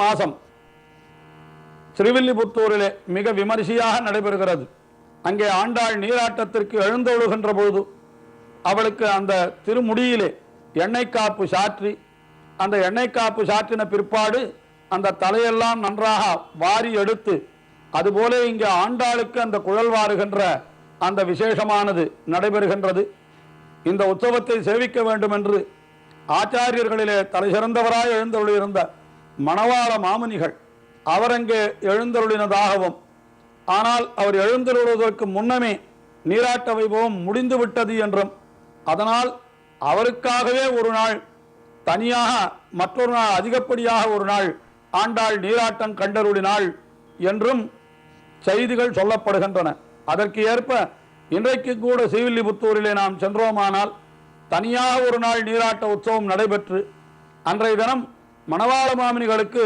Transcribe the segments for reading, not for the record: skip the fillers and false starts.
மாதம் ஸ்ரீவில்லிபுத்தூரிலே மிக விமரிசையாக நடைபெறுகிறது. அங்கே ஆண்டாள் நீராட்டத்திற்கு எழுந்தொழுகின்ற பொழுது அவளுக்கு அந்த திருமுடியிலே எண்ணெய் காப்பு சாற்றி, அந்த எண்ணெய் காப்பு சாற்றின பிற்பாடு அந்த தலையெல்லாம் நன்றாக வாரி எடுத்து, அதுபோல இங்கே ஆண்டாளுக்கு அந்த குழல் வாருகின்ற அந்த விசேஷமானது நடைபெறுகின்றது. இந்த உற்சவத்தை சேவிக்க வேண்டும் என்று ஆச்சாரியர்களிலே தலை சிறந்தவராய் எழுந்தருளியிருந்த மணவாள மாமுனிகள் அவரங்கே எழுந்தருளினதாகவும், ஆனால் அவர் எழுந்தருளுவதற்கு முன்னமே நீராட்ட வைபவம் முடிந்துவிட்டது என்றும், அதனால் அவருக்காகவே ஒரு நாள் தனியாக, மற்றொரு நாள் அதிகப்படியாக ஒரு நாள் ஆண்டாள் நீராட்டம் கண்டருளினாள் என்றும் செய்திகள் சொல்லப்படுகின்றன. அதற்கு ஏற்ப இன்றைக்கு கூட ஸ்ரீவில்லிபுத்தூரிலே நாம் சென்றோமானால் தனியாக ஒரு நாள் நீராட்ட உற்சவம் நடைபெற்று அன்றைய தினம் மணவாள மாமுனிகளுக்கு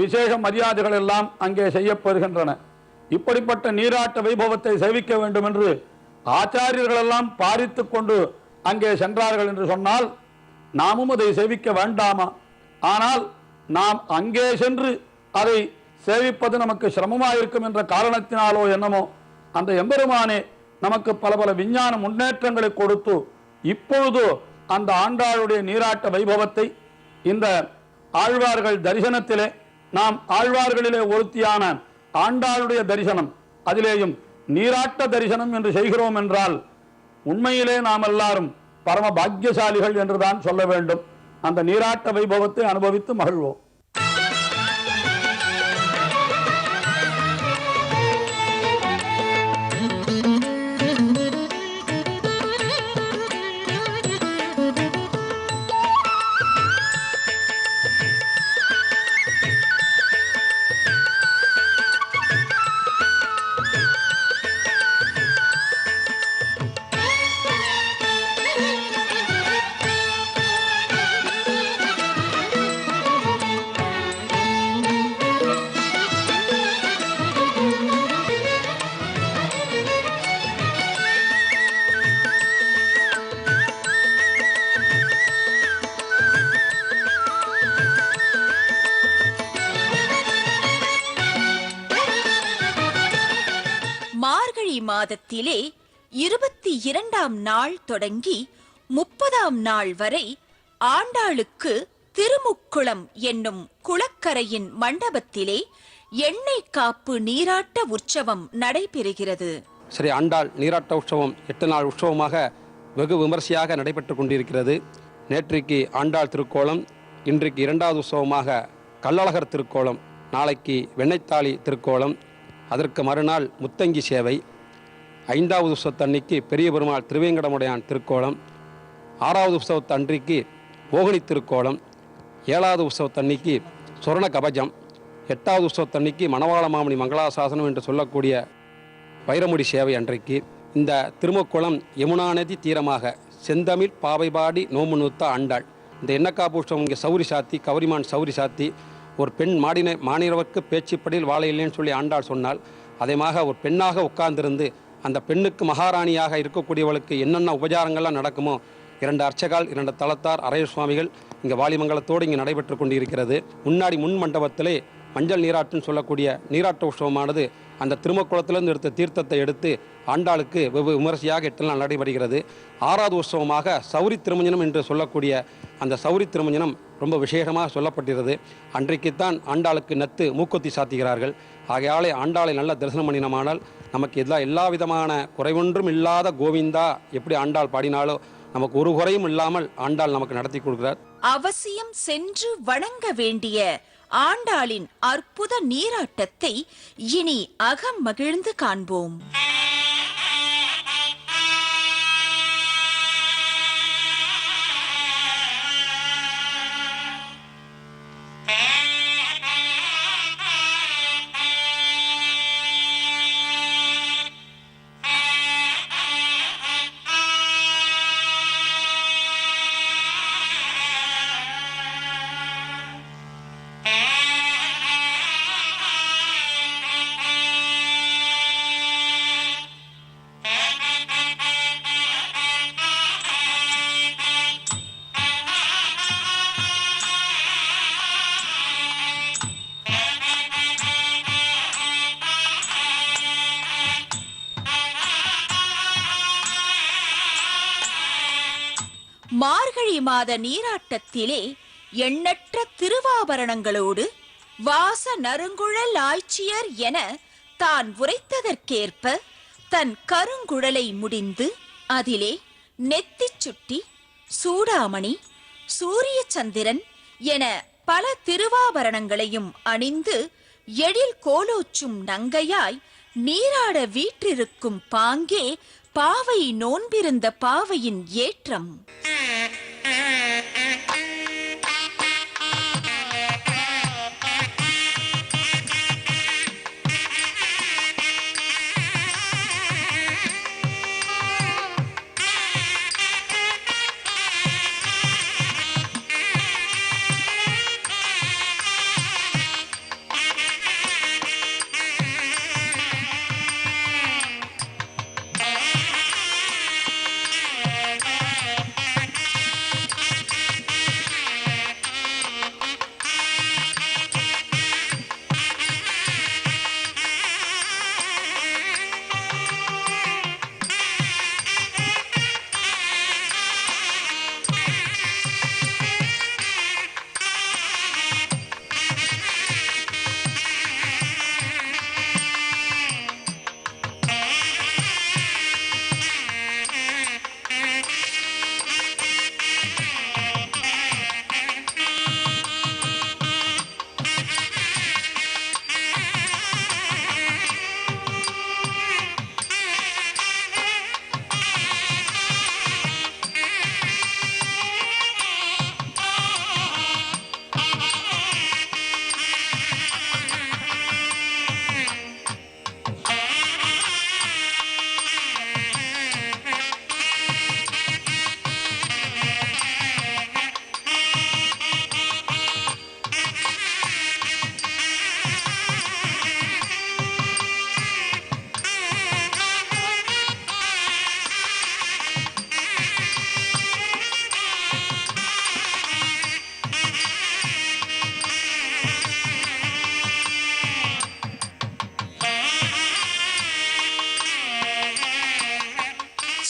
விசேஷ மரியாதைகள் எல்லாம் அங்கே செய்யப்படுகின்றன. இப்படிப்பட்ட நீராட்ட வைபவத்தை சேவிக்க வேண்டும் என்று ஆச்சாரியர்கள் எல்லாம் பாரித்து கொண்டு அங்கே சென்றார்கள் என்று சொன்னால் நாமும் அதை சேவிக்க வேண்டாமா? ஆனால் நாம் அங்கே சென்று அதை சேவிப்பது நமக்கு சிரமமாயிருக்கும் என்ற காரணத்தினாலோ என்னமோ அந்த எம்பெருமானே நமக்கு பல பல விஞ்ஞான முன்னேற்றங்களை கொடுத்து இப்பொழுது அந்த ஆண்டாளுடைய நீராட்ட வைபவத்தை இந்த ஆழ்வார்கள் தரிசனத்திலே, நாம் ஆழ்வார்களிலே ஒருத்தியான ஆண்டாளுடைய தரிசனம், அதிலேயும் நீராட்ட தரிசனம் என்று செய்கிறோம் என்றால் உண்மையிலே நாம் எல்லாரும் பரம பாக்கியசாலிகள் என்றுதான் சொல்ல வேண்டும். அந்த நீராட்ட வைபவத்தை அனுபவித்து மகிழ்வோம். மாதத்திலே 22ஆம் நாள் தொடங்கி 30ஆம் நாள் வரை ஆண்டாளுக்கு திருமுக்குளம் என்னும் குளக்கரையின் மண்டபத்திலே எண்ணெய் காப்பு நீராட்ட உற்சவம் நடைபெறுகிறது. ஸ்ரீ ஆண்டாள் நீராட்ட உற்சவம் 8 நாள் உற்சவமாக வெகு விமர்சையாக நடைபெற்றுக் கொண்டிருக்கிறது. நேற்றைக்கு ஆண்டாள் திருக்கோலம், இன்றைக்கு 2வது உற்சவமாக கள்ளழகர் திருக்கோலம், நாளைக்கு வெண்ணெய்த்தாளி திருக்கோலம், அதற்கு மறுநாள் முத்தங்கி சேவை, 5வது உற்சவத்தன்னைக்கு பெரிய பெருமாள் திருவேங்கடமுடையான் திருக்கோலம், 6வது உற்சவத்தன்றைக்கு மோகினி திருக்கோலம், 7வது உற்சவத்தன்னைக்கு சொர்ண கபஜம், 8வது உற்சவத்தன்னைக்கு மணவாள மாமுனி மங்களாசாசனம் என்று சொல்லக்கூடிய வைரமுடி சேவை அன்றைக்கு. இந்த திருமுக்குளம் யமுனா நதி தீரமாக செந்தமிழ் பாவை பாடி நோம்பு நூத்த ஆண்டாள். இந்த எண்ணக்காப்பு உற்சவம் இங்கே சௌரி சாத்தி, கவரிமான் சௌரி சாத்தி, ஒரு பெண் மாநிலவர்க்கு பேச்சுப்படியில் வாழ இல்லைன்னு சொல்லி ஆண்டாள் சொன்னால், அதேமாக ஒரு பெண்ணாக உட்கார்ந்திருந்து அந்த பெண்ணுக்கு மகாராணியாக இருக்கக்கூடியவளுக்கு என்னென்ன உபச்சாரங்கள்லாம் நடக்குமோ 2 அர்ச்சகால் 2 தலத்தார் அரையர் சுவாமிகள் இங்கே வாலிமங்கலத்தோடு இங்கே நடைபெற்று கொண்டிருக்கிறது. முன்னாடி முன் மண்டபத்திலே மஞ்சள் நீராட்டுன்னு சொல்லக்கூடிய நீராட்ட உற்சவமானது அந்த திருமக்குளத்திலிருந்து எடுத்த தீர்த்தத்தை எடுத்து ஆண்டாளுக்கு வெகு விமரிசையாக 8 நாள் நடைபெறுகிறது. 6வது உற்சவமாக சௌரி திருமஞ்சனம் என்று சொல்லக்கூடிய அந்த சௌரி திருமஞ்சனம் ரொம்ப விசேஷமாக சொல்லப்பட்டிருக்கிறது. அன்றைக்குத்தான் ஆண்டாளுக்கு நத்து மூக்கொத்தி சாத்துகிறார்கள். ஆகையாலே ஆண்டாளை நல்ல தரிசனம் பண்ணினமானால் நமக்கு எல்லா விதமான குறைவொன்றும் இல்லாத கோவிந்தா எப்படி ஆண்டாள் பாடினாலோ நமக்கு ஒரு குறையும் இல்லாமல் ஆண்டாள் நமக்கு நடத்தி கொடுக்கிறார். அவசியம் சென்று வணங்க வேண்டிய ஆண்டாளின் அற்புத நீராட்டத்தை இனி அகம் மகிழ்ந்து காண்போம். மார்கழி மாத நீராட்டத்திலே எண்ணற்ற திருவாபரணங்களோடு வாச நறுங்குழல் ஆய்ச்சியர் என தான் உரைத்ததற்கேற்ப தன் கருங்குழலை முடிந்து அதிலே நெத்திச் சுட்டி, சூடாமணி, சூரிய சந்திரன் என பல திருவாபரணங்களையும் அணிந்து எழில் கோலோச்சும் நங்கையாய் நீராட வீற்றிருக்கும் பாங்கே பாவை நோன்பிருந்த பாவையின் ஏற்றம்.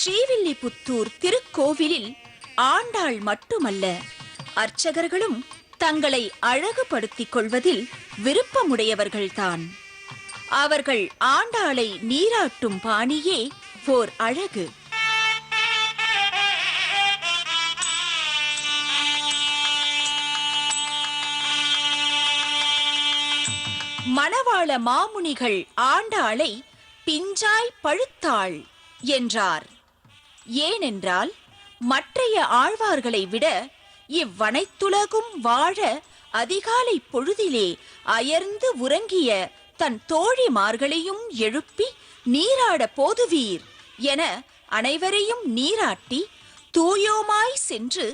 ஸ்ரீவில்லிபுத்தூர் திருக்கோவிலில் ஆண்டாள் மட்டுமல்ல, அர்ச்சகர்களும் தங்களை அழகுபடுத்திக் கொள்வதில் விருப்பமுடையவர்கள்தான். அவர்கள் ஆண்டாளை நீராட்டும் பாணியே ஓர் அழகு. மணவாள மாமுனிகள் ஆண்டாளை பிஞ்சாய் பழுத்தாள் என்றார். ஏனென்றால் மற்றைய ஆழ்வார்களை விட இவ்வனைத்துலகும் வாழ அதிகாலை பொழுதிலே அயர்ந்து உறங்கிய தன் தோழிமார்களையும் எழுப்பி நீராட போதுவீர் என அனைவரையும் நீராட்டி தூயோமாய் சென்று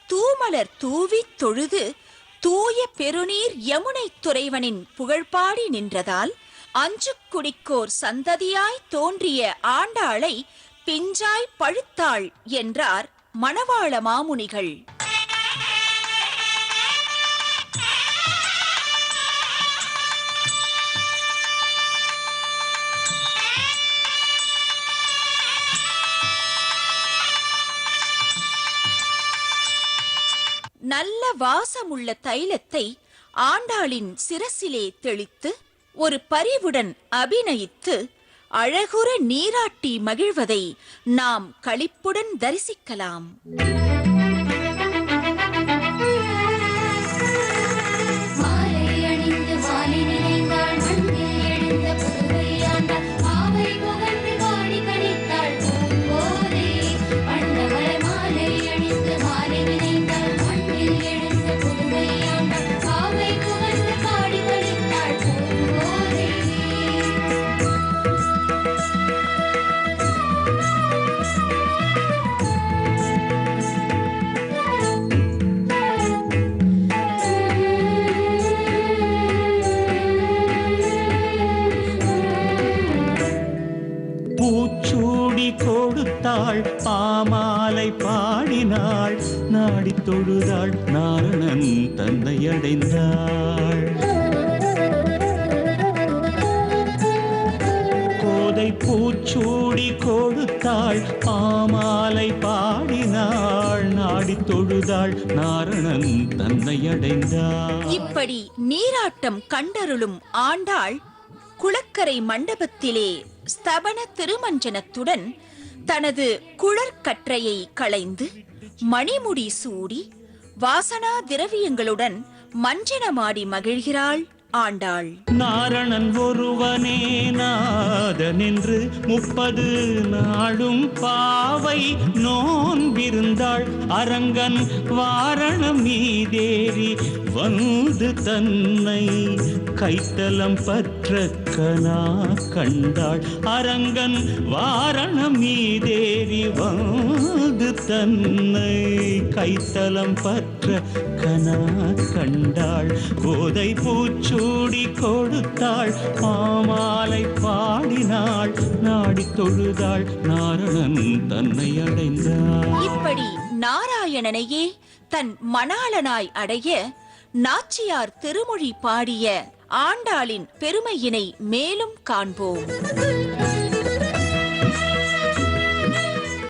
தூமலர் தூவித் தொழுது தூய பெருநீர் யமுனை துறைவனின் புகழ்பாடி நின்றதால் அஞ்சு குடிக்கோர் சந்ததியாய் தோன்றிய ஆண்டாளை பிஞ்சாய் பழுத்தாள் என்றார் மணவாள மாமுனிகள். நல்ல வாசமுள்ள தைலத்தை ஆண்டாளின் சிரசிலே தெளித்து ஒரு பரிவுடன் அபிநயித்து அழகுற நீராட்டி மகிழ்வதை நாம் களிப்புடன் தரிசிக்கலாம். பாமாலை பாடினாள், நாடி தொழுதாள், நாரணன் தன்னை அடைந்தாள். கோதை பூச்சூடி கொடுத்தாள், பாமாலை பாடினாள், நாடி நாடித் தொழுதாள் நாரணன் தன்னை அடைந்தாள். இப்படி நீராட்டம் கண்டருளும் ஆண்டாள் குளக்கரை மண்டபத்திலே ஸ்தபன திருமஞ்சனத்துடன் தனது குழற்கற்றையை களைந்து மணிமுடி சூடி வாசனா திரவியங்களுடன் மஞ்சனமாடி மகிழ்கிறாள் ஆண்டாள். நாரணன் ஒருவனே நாதன் என்று 30 நாளும் பாவை நோன்பிருந்தாள். அரங்கன் வாரணம் மீதேறி வந்து தன்னை கைத்தலம் பற்ற கனா கண்டாள். அரங்கன் வாரணம் மீதேறி வந்து தன்னை கைத்தலம் பற்ற கனா கண்டாள். கோதை பூச்சூடி கொடுத்தாள் மாமாலை பாடினாள் நாடித் தொழுதாள் நாரணன் தன்னை அடைந்தாள். இப்படி நாராயணனையே தன் மணாளனாய் அடைய நாச்சியார் திருமொழி பாடிய ஆண்டாளின் பெருமையினை மேலும் காண்போம்.